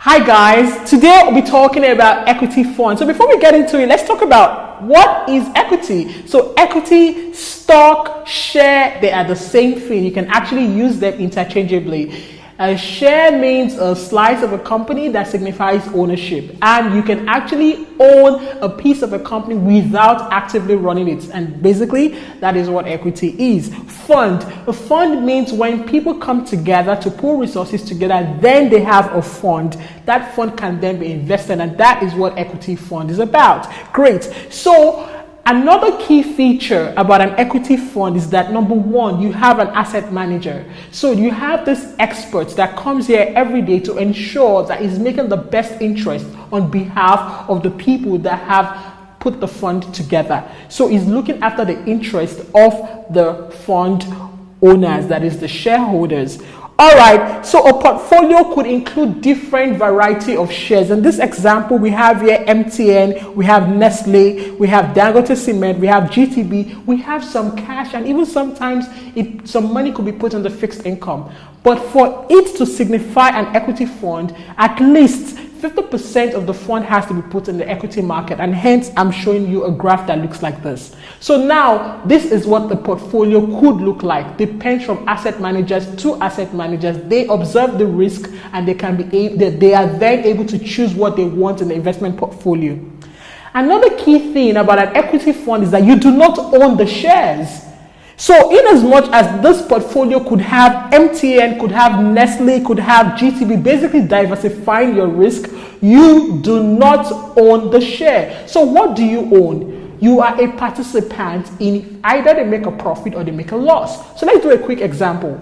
Hi guys, today we'll be talking about equity funds. So before we get into it, let's talk about what is equity. So equity, stock, share, they are the same thing. You can actually use them interchangeably. A share means a slice of a company that signifies ownership, and you can actually own a piece of a company without actively running it, and basically that is what equity is. Fund. A fund means when people come together to pool resources together, then they have a fund. That fund can then be invested, and that is what equity fund is about. Great. So another key feature about an equity fund is that, number one, you have an asset manager. So you have this expert that comes here every day to ensure that he's making the best interest on behalf of the people that have put the fund together. So he's looking after the interest of the fund owners, that is the shareholders. All right, so a portfolio could include different variety of shares. In this example, we have here MTN, we have Nestle, we have Dangote Cement, we have GTB, we have some cash, and even sometimes some money could be put on the fixed income. But for it to signify an equity fund, at least 50% of the fund has to be put in the equity market, and hence I'm showing you a graph that looks like this. So now this is what the portfolio could look like. Depends from asset managers to asset managers. They observe the risk and they are then able to choose what they want in the investment portfolio. Another key thing about an equity fund is that you do not own the shares. So in as much as this portfolio could have MTN, could have Nestle, could have GTB, basically diversifying your risk, you do not own the share. So what do you own? You are a participant in either they make a profit or they make a loss. So let's do a quick example.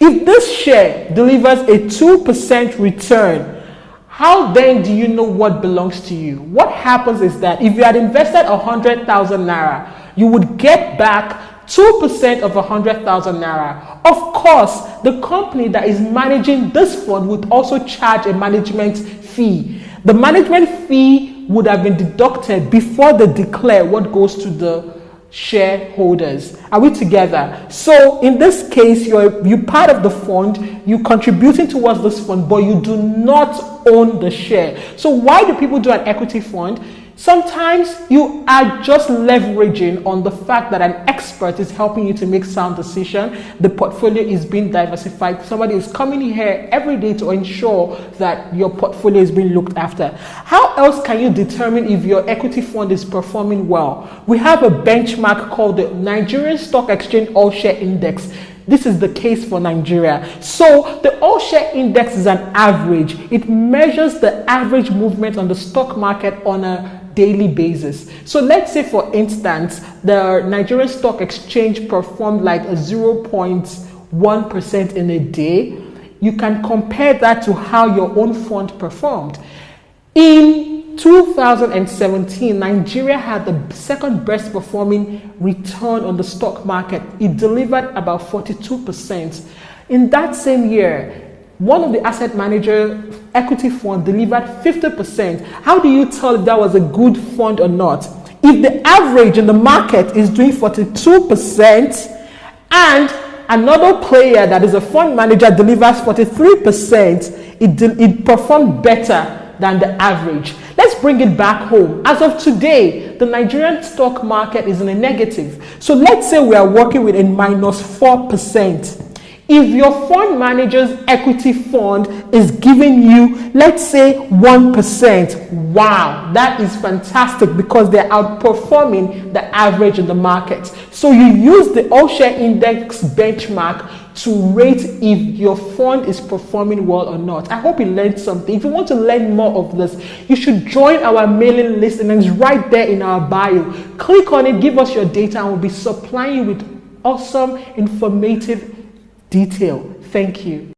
If this share delivers a 2% return, how then do you know what belongs to you? What happens is that if you had invested 100,000 Naira, you would get back 2% of 100,000 Naira. Of course, the company that is managing this fund would also charge a management fee. The management fee would have been deducted before they declare what goes to the shareholders. Are we together? So in this case, you're part of the fund, you're contributing towards this fund, but you do not own the share. So why do people do an equity fund? Sometimes you are just leveraging on the fact that an expert is helping you to make sound decision. The portfolio is being diversified. Somebody is coming here every day to ensure that your portfolio is being looked after. How else can you determine if your equity fund is performing well? We have a benchmark called the Nigerian Stock Exchange All Share Index. This is the case for Nigeria. So the All Share Index is an average. It measures the average movement on the stock market on a daily basis. So let's say, for instance, the Nigerian Stock Exchange performed like a 0.1% in a day. You can compare that to how your own fund performed. In 2017, Nigeria had the second best performing return on the stock market. It delivered about 42%. In that same year, one of the asset manager equity fund delivered 50%. How do you tell if that was a good fund or not? If the average in the market is doing 42% and another player that is a fund manager delivers 43%, it performed better than the average. Let's bring it back home. As of today, the Nigerian stock market is in a negative. So let's say we are working with a minus 4%. If your fund manager's equity fund is giving you, let's say, 1%, wow, that is fantastic because they're outperforming the average in the market. So you use the All Share Index benchmark to rate if your fund is performing well or not. I hope you learned something. If you want to learn more of this, you should join our mailing list, and it's right there in our bio. Click on it, give us your data, and we'll be supplying you with awesome, informative detail. Thank you.